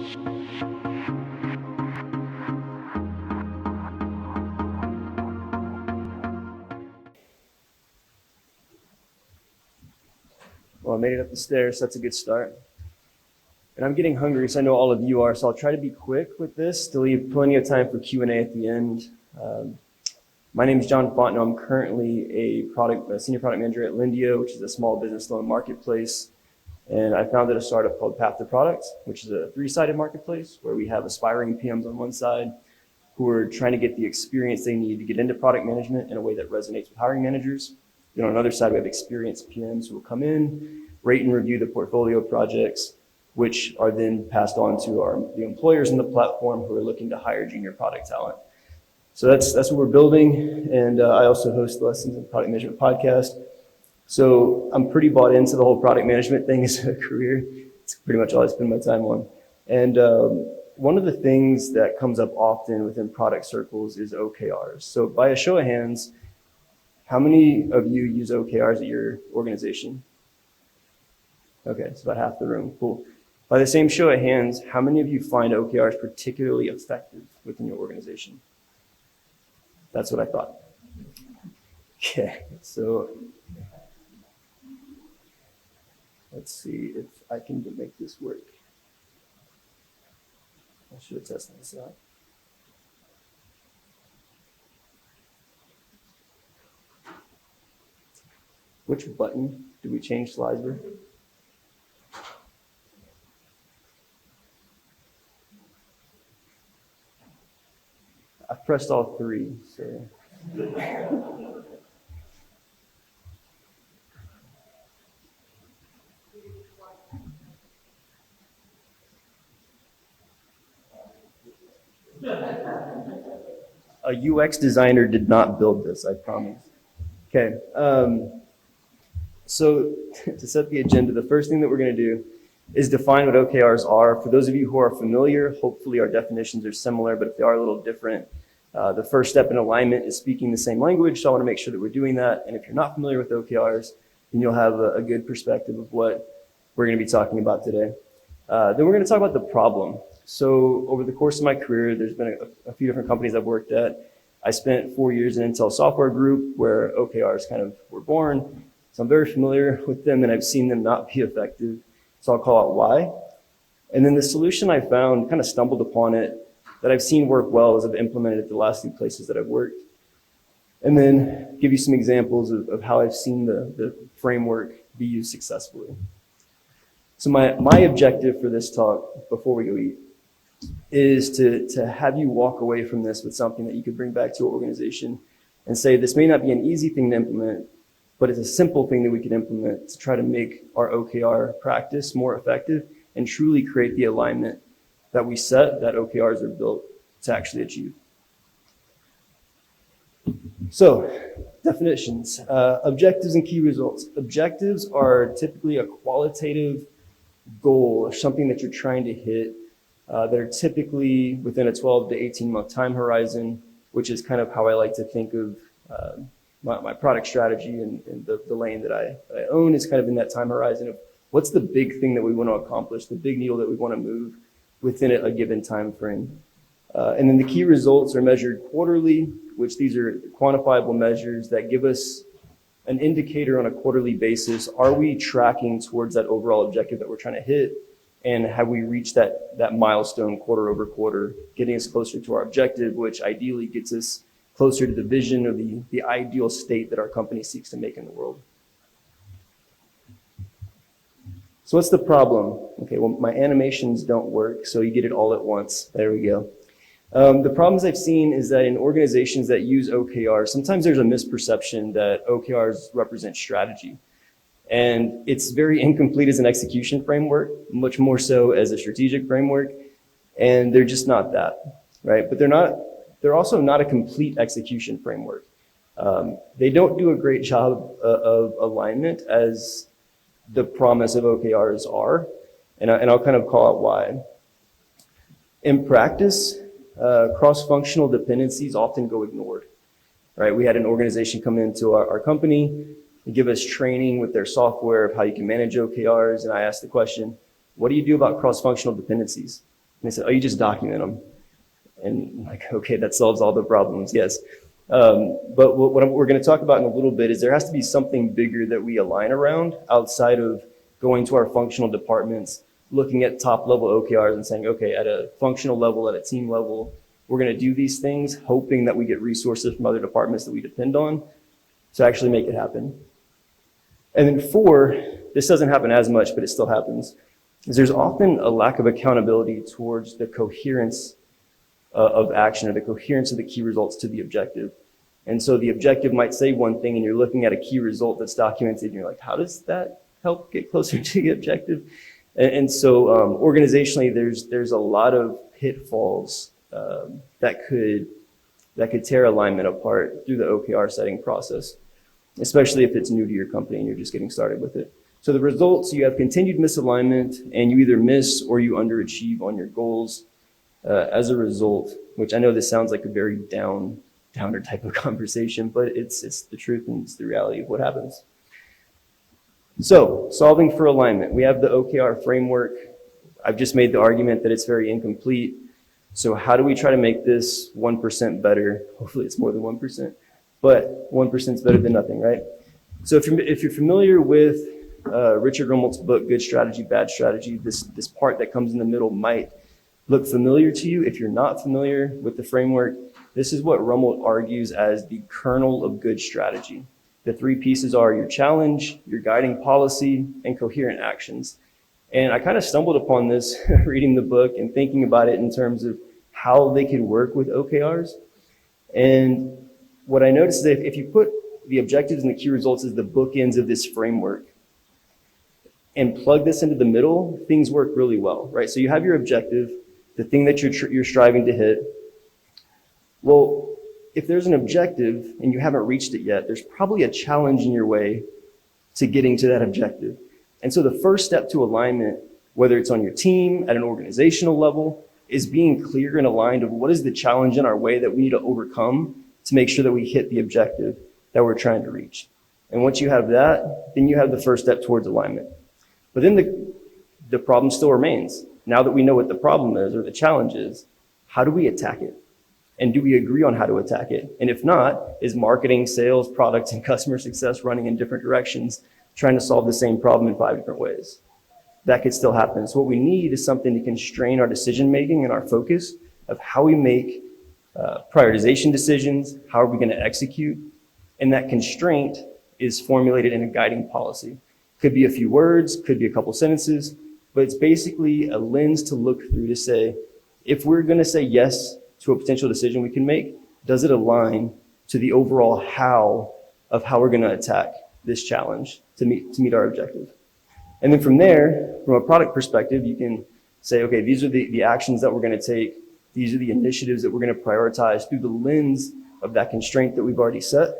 Well, I made it up the stairs, so that's a good start. And I'm getting hungry, so I know all of you are, so I'll try to be quick with this to leave plenty of time for Q&A at the end. My name is John Fontenot. I'm currently a senior product manager at Lindio, which is a small business loan marketplace. And I founded a startup called Path to Product, which is a three-sided marketplace where we have aspiring PMs on one side who are trying to get the experience they need to get into product management in a way that resonates with hiring managers. Then on the other side, we have experienced PMs who will come in, rate and review the portfolio of projects, which are then passed on to the employers in the platform who are looking to hire junior product talent. So that's what we're building, and I also host Lessons in Product Management podcast. So I'm pretty bought into the whole product management thing as a career. It's pretty much all I spend my time on. And one of the things that comes up often within product circles is OKRs. So by a show of hands, how many of you use OKRs at your organization? Okay, it's about half the room. Cool. By the same show of hands, how many of you find OKRs particularly effective within your organization? That's what I thought. Okay, so let's see if I can make this work. I should have tested this out. Which button do we change slides with? I've pressed all three, so. A UX designer did not build this, I promise. Okay, so to set the agenda, the first thing that we're going to do is define what OKRs are. For those of you who are familiar, hopefully our definitions are similar, but if they are a little different, the first step in alignment is speaking the same language, so I want to make sure that we're doing that. And if you're not familiar with OKRs, then you'll have a good perspective of what we're going to be talking about today. Then we're going to talk about the problem. So over the course of my career, there's been a few different companies I've worked at. I spent 4 years in Intel Software Group, where OKRs kind of were born. So I'm very familiar with them, and I've seen them not be effective. So I'll call out why. And then the solution I found, kind of stumbled upon it, that I've seen work well as I've implemented it the last few places that I've worked. And then give you some examples of how I've seen the framework be used successfully. So my objective for this talk, before we go eat, is to have you walk away from this with something that you could bring back to your organization and say, this may not be an easy thing to implement, but it's a simple thing that we can implement to try to make our OKR practice more effective and truly create the alignment that we set, that OKRs are built to actually achieve. So, definitions, objectives and key results. Objectives are typically a qualitative goal or something that you're trying to hit that are typically within a 12 to 18 month time horizon, which is kind of how I like to think of my product strategy and the lane that I own is kind of in that time horizon of what's the big thing that we want to accomplish, the big needle that we want to move within a given time frame. And then the key results are measured quarterly, which these are quantifiable measures that give us an indicator on a quarterly basis. Are we tracking towards that overall objective that we're trying to hit? And have we reached that milestone quarter over quarter, getting us closer to our objective, which ideally gets us closer to the vision or the ideal state that our company seeks to make in the world. So what's the problem? Okay, well, my animations don't work, so you get it all at once. There we go. The problems I've seen is that in organizations that use OKRs, sometimes there's a misperception that OKRs represent strategy. And it's very incomplete as an execution framework, much more so as a strategic framework. And they're just not that, right? But they're also not a complete execution framework. They don't do a great job of alignment as the promise of OKRs are. And I'll kind of call out why. In practice, cross-functional dependencies often go ignored, right? We had an organization come into our company and give us training with their software of how you can manage OKRs. And I asked the question, what do you do about cross-functional dependencies? they said, oh, you just document them. And I'm like, okay, that solves all the problems, yes. But what we're going to talk about in a little bit is there has to be something bigger that we align around outside of going to our functional departments, looking at top level OKRs and saying, okay, at a functional level, at a team level, we're going to do these things, hoping that we get resources from other departments that we depend on to actually make it happen. And then 4, this doesn't happen as much, but it still happens, is there's often a lack of accountability towards the coherence of action or the coherence of the key results to the objective. And so the objective might say one thing and you're looking at a key result that's documented and you're like, how does that help get closer to the objective? And so organizationally, there's a lot of pitfalls that could tear alignment apart through the OKR setting process, especially if it's new to your company and you're just getting started with it. So the results, you have continued misalignment and you either miss or you underachieve on your goals. As a result, which I know this sounds like a very downer type of conversation, but it's the truth and it's the reality of what happens. So, solving for alignment. We have the OKR framework. I've just made the argument that it's very incomplete. So how do we try to make this 1% better? Hopefully it's more than 1%, but 1% is better than nothing, right? So if you're familiar with Richard Rummelt's book, Good Strategy, Bad Strategy, this part that comes in the middle might look familiar to you. If you're not familiar with the framework, this is what Rummelt argues as the kernel of good strategy. The 3 pieces are your challenge, your guiding policy, and coherent actions. And I kind of stumbled upon this reading the book and thinking about it in terms of how they could work with OKRs. And what I noticed is that if you put the objectives and the key results as the bookends of this framework and plug this into the middle, things work really well, right? So you have your objective, the thing that you're striving to hit. Well, if there's an objective and you haven't reached it yet, there's probably a challenge in your way to getting to that objective. And so the first step to alignment, whether it's on your team, at an organizational level, is being clear and aligned of what is the challenge in our way that we need to overcome to make sure that we hit the objective that we're trying to reach. And once you have that, then you have the first step towards alignment. But then the problem still remains. Now that we know what the problem is or the challenge is, how do we attack it? And do we agree on how to attack it? And if not, is marketing, sales, product, and customer success running in different directions, trying to solve the same problem in 5 different ways? That could still happen. So what we need is something to constrain our decision-making and our focus of how we make prioritization decisions, how are we going to execute, and that constraint is formulated in a guiding policy. Could be a few words, could be a couple sentences, but it's basically a lens to look through to say, if we're going to say yes to a potential decision we can make, does it align to the overall how of how we're going to attack this challenge to meet our objective? And then from there, from a product perspective, you can say, okay, these are the actions that we're going to take. These are the initiatives that we're going to prioritize through the lens of that constraint that we've already set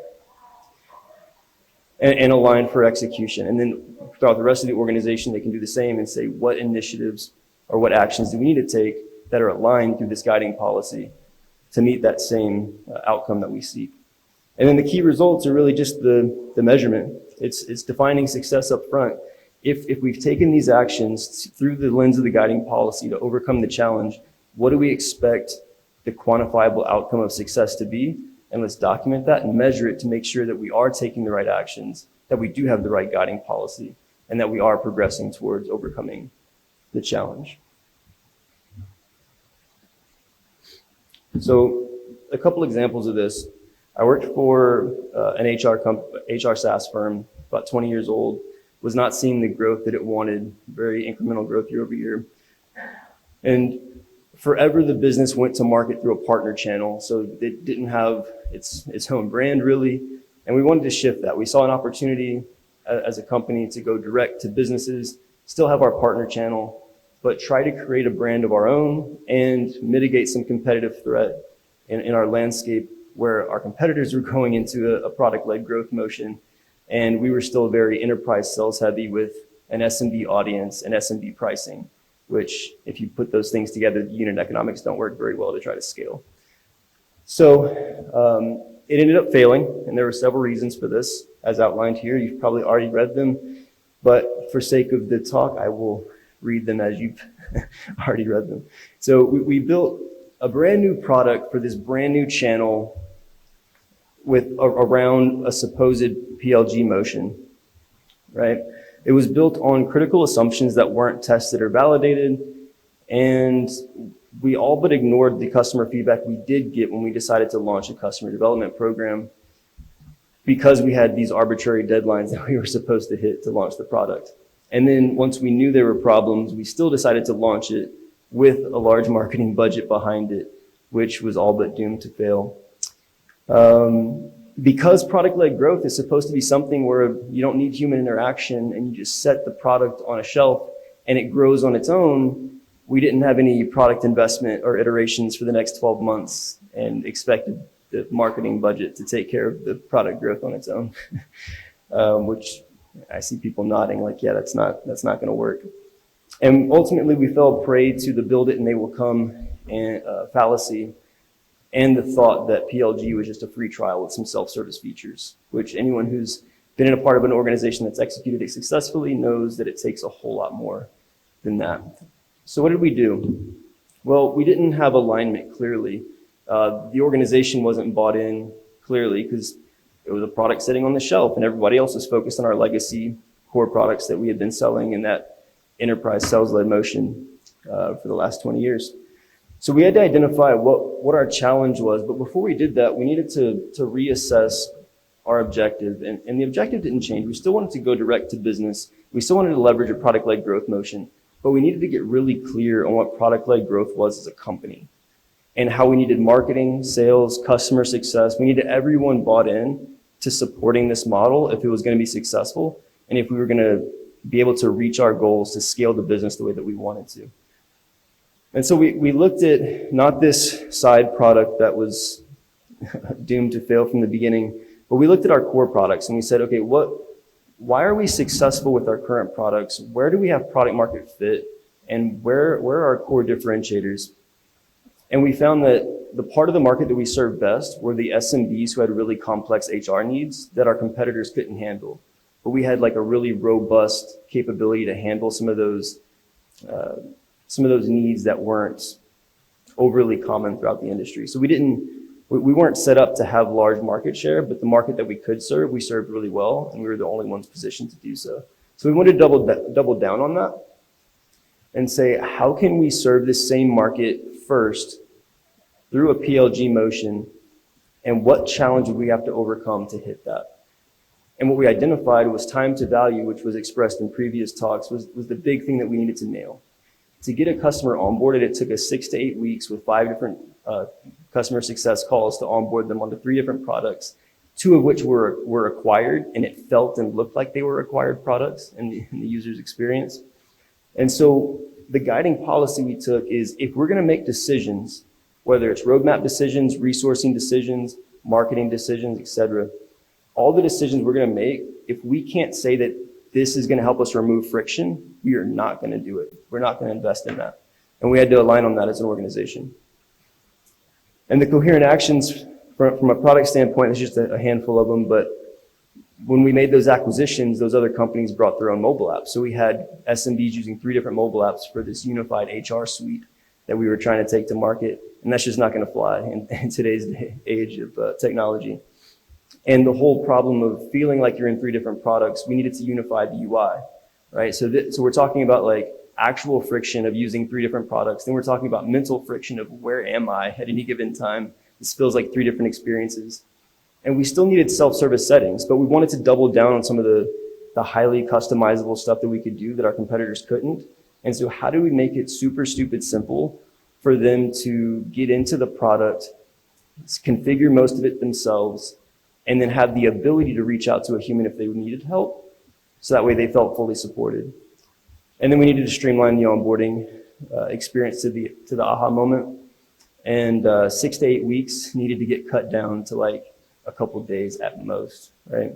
and align for execution. And then throughout the rest of the organization, they can do the same and say, what initiatives or what actions do we need to take that are aligned through this guiding policy to meet that same outcome that we seek. And then the key results are really just the measurement. It's defining success up front. If we've taken these actions through the lens of the guiding policy to overcome the challenge, what do we expect the quantifiable outcome of success to be? And let's document that and measure it to make sure that we are taking the right actions, that we do have the right guiding policy, and that we are progressing towards overcoming the challenge. So a couple examples of this. I worked for an HR SaaS firm, about 20 years old, was not seeing the growth that it wanted, very incremental growth year over year. And forever the business went to market through a partner channel, so it didn't have its own brand really, and we wanted to shift that. We saw an opportunity as a company to go direct to businesses, still have our partner channel, but try to create a brand of our own and mitigate some competitive threat in our landscape where our competitors were going into a product-led growth motion, and we were still very enterprise sales heavy with an SMB audience and SMB pricing, which if you put those things together, the unit economics don't work very well to try to scale. So it ended up failing, and there were several reasons for this, as outlined here. You've probably already read them, but for sake of the talk, I will read them as you've already read them. So we built a brand new product for this brand new channel with around a supposed PLG motion, right? It was built on critical assumptions that weren't tested or validated, and we all but ignored the customer feedback we did get when we decided to launch a customer development program because we had these arbitrary deadlines that we were supposed to hit to launch the product. And then once we knew there were problems, we still decided to launch it with a large marketing budget behind it, which was all but doomed to fail. Because product-led growth is supposed to be something where you don't need human interaction and you just set the product on a shelf and it grows on its own, we didn't have any product investment or iterations for the next 12 months and expected the marketing budget to take care of the product growth on its own, which I see people nodding like, yeah, that's not going to work. And ultimately, we fell prey to the build it and they will come fallacy and the thought that PLG was just a free trial with some self-service features, which anyone who's been in a part of an organization that's executed it successfully knows that it takes a whole lot more than that. So what did we do? Well, we didn't have alignment clearly. The organization wasn't bought in clearly because it was a product sitting on the shelf and everybody else was focused on our legacy core products that we had been selling in that enterprise sales-led motion for the last 20 years. So we had to identify what our challenge was, but before we did that, we needed to reassess our objective, and the objective didn't change. We still wanted to go direct to business. We still wanted to leverage a product-led growth motion, but we needed to get really clear on what product-led growth was as a company and how we needed marketing, sales, customer success. We needed everyone bought in to supporting this model if it was going to be successful and if we were going to be able to reach our goals to scale the business the way that we wanted to. And so we looked at not this side product that was doomed to fail from the beginning, but we looked at our core products and we said, okay, why are we successful with our current products? Where do we have product market fit? And where are our core differentiators? And we found that the part of the market that we served best were the SMBs who had really complex HR needs that our competitors couldn't handle. But we had like a really robust capability to handle some of those needs that weren't overly common throughout the industry. So we weren't set up to have large market share, but the market that we could serve, we served really well, and we were the only ones positioned to do so. So we wanted to double down on that and say, how can we serve this same market first through a PLG motion, and what challenge would we have to overcome to hit that? And what we identified was time to value, which was expressed in previous talks, was the big thing that we needed to nail. To get a customer onboarded, it took us 6 to 8 weeks with 5 different customer success calls to onboard them onto 3 different products, 2 of which were acquired, and it felt and looked like they were acquired products in the user's experience. And so the guiding policy we took is if we're going to make decisions, whether it's roadmap decisions, resourcing decisions, marketing decisions, etc., all the decisions we're going to make, if we can't say that this is going to help us remove friction, we are not going to do it. We're not going to invest in that. And we had to align on that as an organization. And the coherent actions from a product standpoint, it's just a handful of them, but when we made those acquisitions, those other companies brought their own mobile apps. So we had SMBs using 3 different mobile apps for this unified HR suite that we were trying to take to market. And that's just not going to fly in today's age of technology. And the whole problem of feeling like you're in 3 different products, we needed to unify the UI, right? So we're talking about like actual friction of using 3 different products. Then we're talking about mental friction of where am I at any given time. This feels like 3 different experiences. And we still needed self-service settings, but we wanted to double down on some of the highly customizable stuff that we could do that our competitors couldn't. And so how do we make it super stupid simple for them to get into the product, configure most of it themselves, and then have the ability to reach out to a human if they needed help, so that way they felt fully supported. And then we needed to streamline the onboarding experience to the aha moment. And 6 to 8 weeks needed to get cut down to like a couple days at most, right?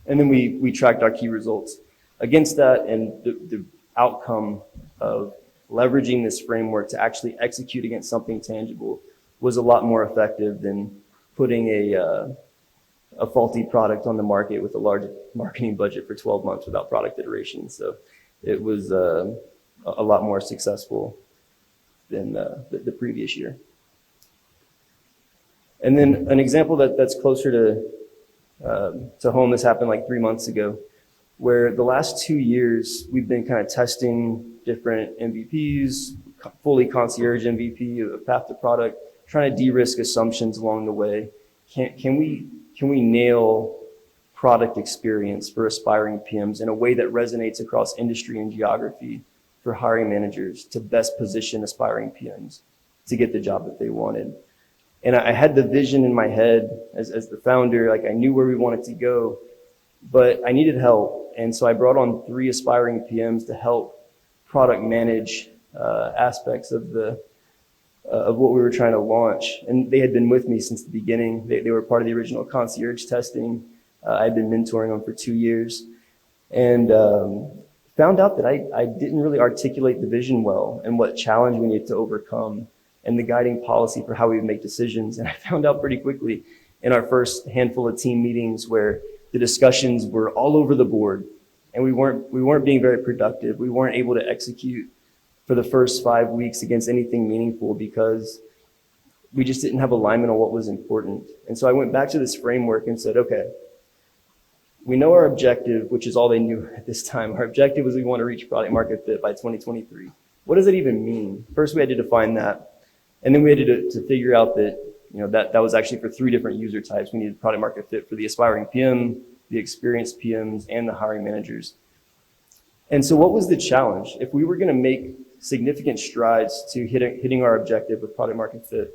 And then we tracked our key results against that, and the outcome of leveraging this framework to actually execute against something tangible was a lot more effective than putting a faulty product on the market with a large marketing budget for 12 months without product iteration. So it was a lot more successful than the previous year. And then an example that's closer to home, this happened like 3 months ago, where the last 2 years we've been kind of testing different MVPs, fully concierge MVP of path to product, trying to de-risk assumptions along the way. Can we nail product experience for aspiring PMs in a way that resonates across industry and geography for hiring managers to best position aspiring PMs to get the job that they wanted? And I had the vision in my head as the founder, like I knew where we wanted to go, but I needed help. And so I brought on 3 aspiring PMs to help product manage aspects of what we were trying to launch. And they had been with me since the beginning. They were part of the original concierge testing. I had been mentoring them for 2 years, and found out that I didn't really articulate the vision well and what challenge we needed to overcome and the guiding policy for how we would make decisions. And I found out pretty quickly in our first handful of team meetings where the discussions were all over the board and we weren't being very productive. We weren't able to execute for the first 5 weeks against anything meaningful because we just didn't have alignment on what was important. And so I went back to this framework and said, okay, we know our objective, which is all they knew at this time. Our objective was we want to reach product market fit by 2023. What does it even mean? First, we had to define that. And then we had to figure out that, that was actually for 3 different user types. We needed product market fit for the aspiring PM, the experienced PMs, and the hiring managers. And so what was the challenge? If we were going to make significant strides to hitting our objective with product market fit,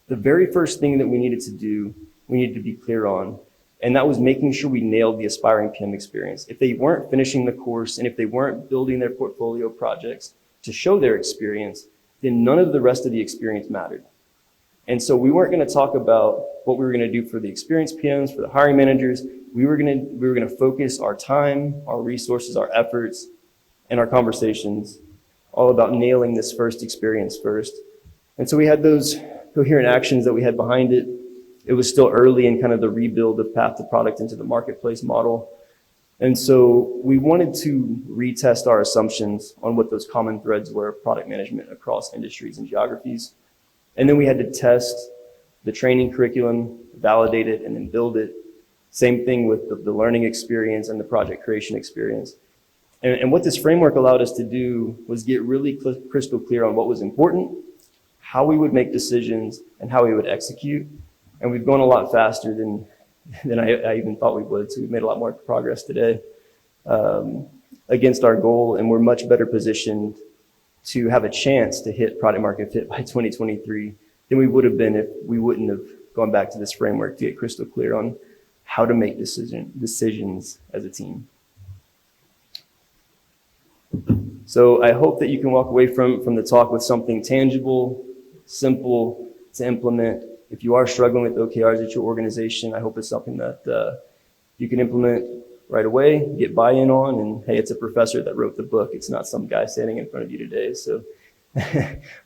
the very first thing that we needed to do, we needed to be clear on, and that was making sure we nailed the aspiring PM experience. If they weren't finishing the course and if they weren't building their portfolio projects to show their experience, then none of the rest of the experience mattered. And so we weren't going to talk about what we were going to do for the experienced PMs, for the hiring managers. We were going to focus our time, our resources, our efforts, and our conversations all about nailing this first experience first. And so we had those coherent actions that we had behind it. It was still early in kind of the rebuild of path to product into the marketplace model. And so we wanted to retest our assumptions on what those common threads were of product management across industries and geographies. And then we had to test the training curriculum, validate it, and then build it. Same thing with the learning experience and the project creation experience. And what this framework allowed us to do was get really crystal clear on what was important, how we would make decisions, and how we would execute. And we've gone a lot faster than I even thought we would. So we've made a lot more progress today against our goal, and we're much better positioned to have a chance to hit product market fit by 2023 than we would have been if we wouldn't have gone back to this framework to get crystal clear on how to make decisions as a team. So I hope that you can walk away from the talk with something tangible, simple to implement. If you are struggling with OKRs at your organization, I hope it's something that you can implement right away, get buy-in on, and hey, it's a professor that wrote the book. It's not some guy standing in front of you today. So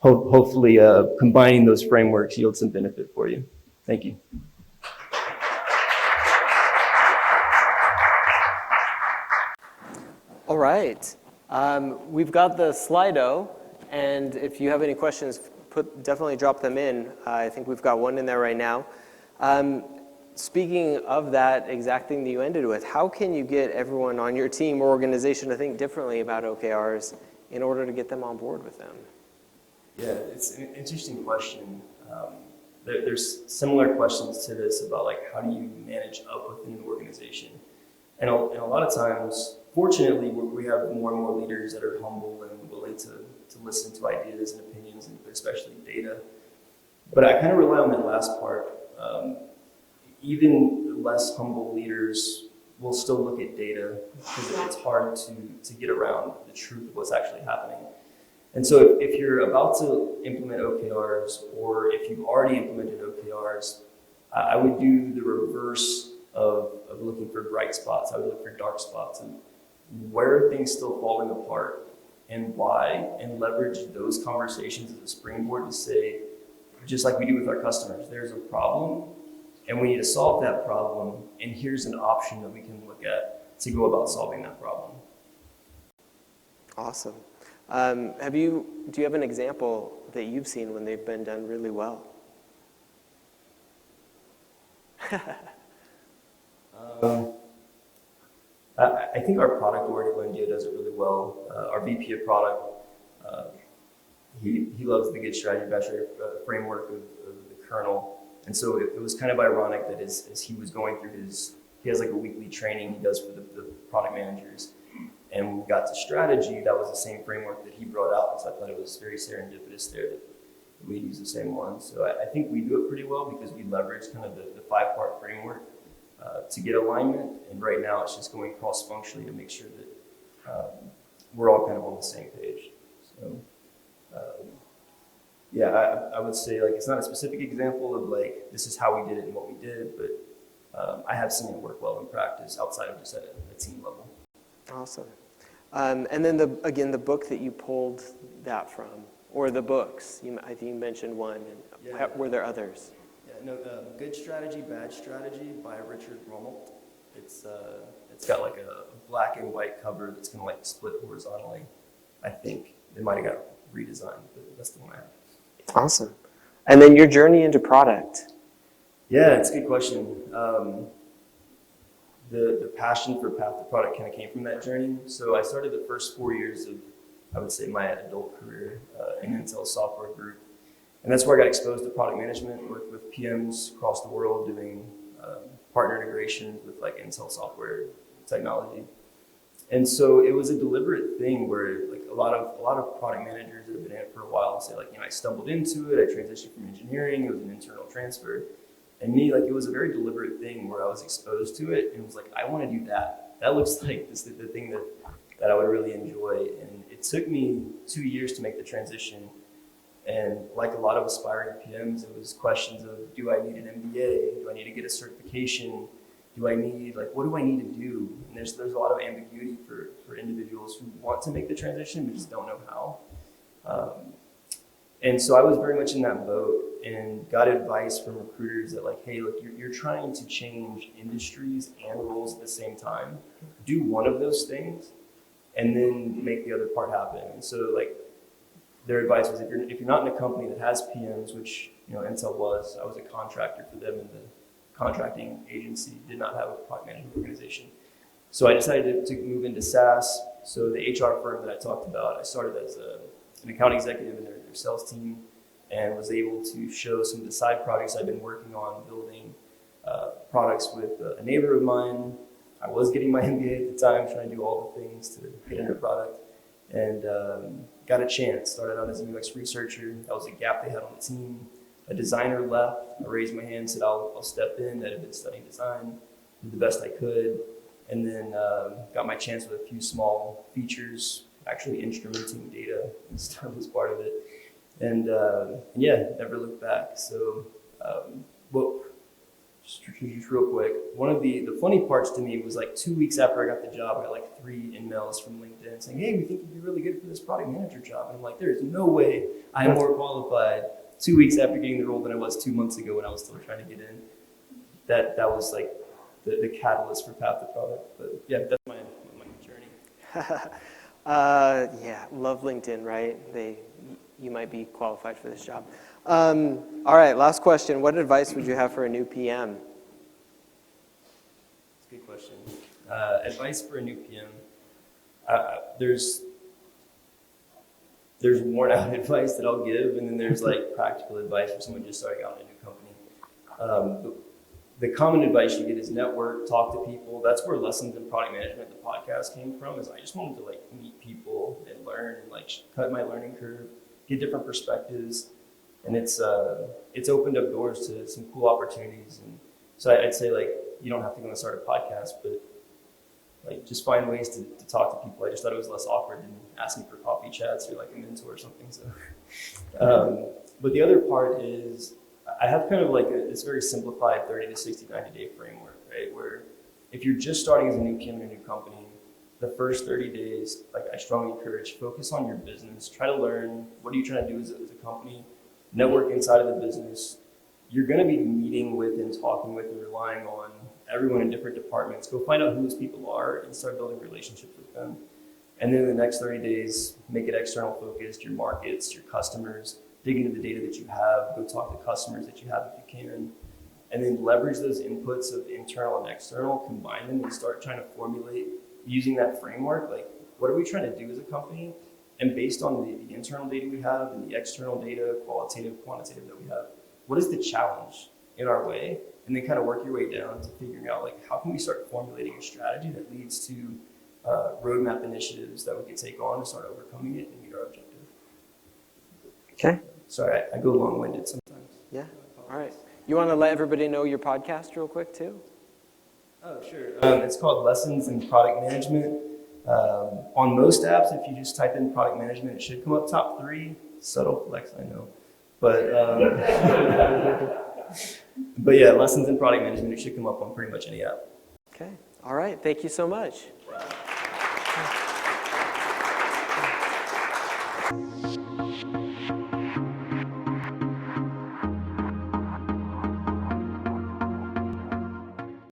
hopefully combining those frameworks yields some benefit for you. Thank you. All right. We've got the Slido, and if you have any questions, definitely drop them in. I think we've got one in there right now. Speaking of that exact thing that you ended with, how can you get everyone on your team or organization to think differently about OKRs in order to get them on board with them? Yeah, it's an interesting question. There's similar questions to this about like how do you manage up within an organization? And a lot of times, fortunately, we have more and more leaders that are humble and willing to listen to ideas and opinions, and especially data. But I kind of rely on that last part. Even less humble leaders will still look at data because it's hard to get around the truth of what's actually happening. And so if you're about to implement OKRs, or if you've already implemented OKRs, I would do the reverse of looking for bright spots. I would look for dark spots and where are things still falling apart and why, and leverage those conversations as a springboard to say, just like we do with our customers, there's a problem and we need to solve that problem, and here's an option that we can look at to go about solving that problem. Awesome. Do you have an example that you've seen when they've been done really well? I think our product org at India does it really well. Our VP of product, uh, he loves the good strategy framework of the kernel. And so it was kind of ironic that as he was going through he has like a weekly training he does for the product managers. And when we got to strategy, that was the same framework that he brought out. So I thought it was very serendipitous there that we use the same one. So I think we do it pretty well because we leverage kind of the 5-part framework to get alignment. And right now it's just going cross-functionally to make sure that we're all kind of on the same page. So yeah, I would say like it's not a specific example of like this is how we did it and what we did, but I have seen it work well in practice outside of just at a team level. Awesome. And then the book that you pulled that from, or the books. I think you mentioned one. And Yeah. were there others? Yeah, no, Good Strategy, Bad Strategy by Richard Rummelt. It's got like a black and white cover that's kind of like split horizontally. I think it might have got redesigned, but that's the one I have. Awesome. And then your journey into product. Yeah, it's a good question. The passion for Path to Product kind of came from that journey. So I started the first 4 years of, I would say, my adult career in Intel Software Group. And that's where I got exposed to product management, worked with PMs across the world doing partner integrations with like Intel software technology. And so it was a deliberate thing where like a lot of product managers that have been in it for a while say like, I stumbled into it, I transitioned from engineering, it was an internal transfer. And me, like it was a very deliberate thing where I was exposed to it and was like, I want to do that. That looks like the thing that I would really enjoy. And it took me 2 years to make the transition. And like a lot of aspiring PMs, it was questions of, do I need an MBA? Do I need to get a certification? Do I need, like, what do I need to do? And there's a lot of ambiguity for individuals who want to make the transition but just don't know how. And so I was very much in that boat and got advice from recruiters that like, hey, look, you're trying to change industries and roles at the same time. Do one of those things and then make the other part happen. And so like their advice was if you're not in a company that has PMs, which Intel was, I was a contractor for them, and the contracting agency did not have a product management organization. So I decided to move into SaaS. So the HR firm that I talked about, I started as an account executive in their sales team and was able to show some of the side projects I've been working on, building products with a neighbor of mine. I was getting my MBA at the time, trying to do all the things to get into product, and got a chance. Started out as a UX researcher. That was a gap they had on the team. A designer left. I raised my hand, said I'll step in. I had been studying design, did the best I could, and then got my chance with a few small features, actually instrumenting data and stuff was part of it. And yeah, never looked back. So, just real quick, one of the funny parts to me was like 2 weeks after I got the job, I got like 3 emails from LinkedIn saying, hey, we think you'd be really good for this product manager job. And I'm like, there's no way I'm more qualified 2 weeks after getting the role than I was 2 months ago when I was still trying to get in. That was like the catalyst for Path to Product. But yeah, that's my journey. Yeah, love LinkedIn, right? You might be qualified for this job. All right, last question. What advice would you have for a new PM? That's a good question. Advice for a new PM. There's worn out advice that I'll give, and then there's like practical advice for someone just starting out in a new company. The common advice you get is network, talk to people. That's where Lessons in Product Management, the podcast, came from. Is I just wanted to like meet people and learn and like cut my learning curve, get different perspectives, and it's opened up doors to some cool opportunities. And so I'd say like you don't have to go and start a podcast, but like just find ways to talk to people. I just thought it was less awkward than asking for coffee chats or like a mentor or something. So, but the other part is I have kind of like this very simplified 30 to 60, 90-day framework, right? Where if you're just starting as a new PM in a new company, the first 30 days, like I strongly encourage, focus on your business. Try to learn, what are you trying to do as a company? Network inside of the business. You're going to be meeting with and talking with and relying on everyone in different departments. Go find out who those people are and start building relationships with them. And then in the next 30 days, make it external focused, your markets, your customers, dig into the data that you have, go talk to customers that you have if you can, and then leverage those inputs of internal and external, combine them, and start trying to formulate using that framework, like what are we trying to do as a company? And based on the internal data we have and the external data, qualitative, quantitative that we have, what is the challenge in our way? And then kind of work your way down to figuring out like how can we start formulating a strategy that leads to roadmap initiatives that we can take on to start overcoming it and meet our objective. Okay. Sorry, I go long-winded sometimes. Yeah. All right. You want to let everybody know your podcast real quick too? Oh, sure. It's called Lessons in Product Management. On most apps, if you just type in product management, it should come up top 3. Subtle flex, I know. But but yeah, Lessons in Product Management, it should come up on pretty much any app. Okay. All right. Thank you so much.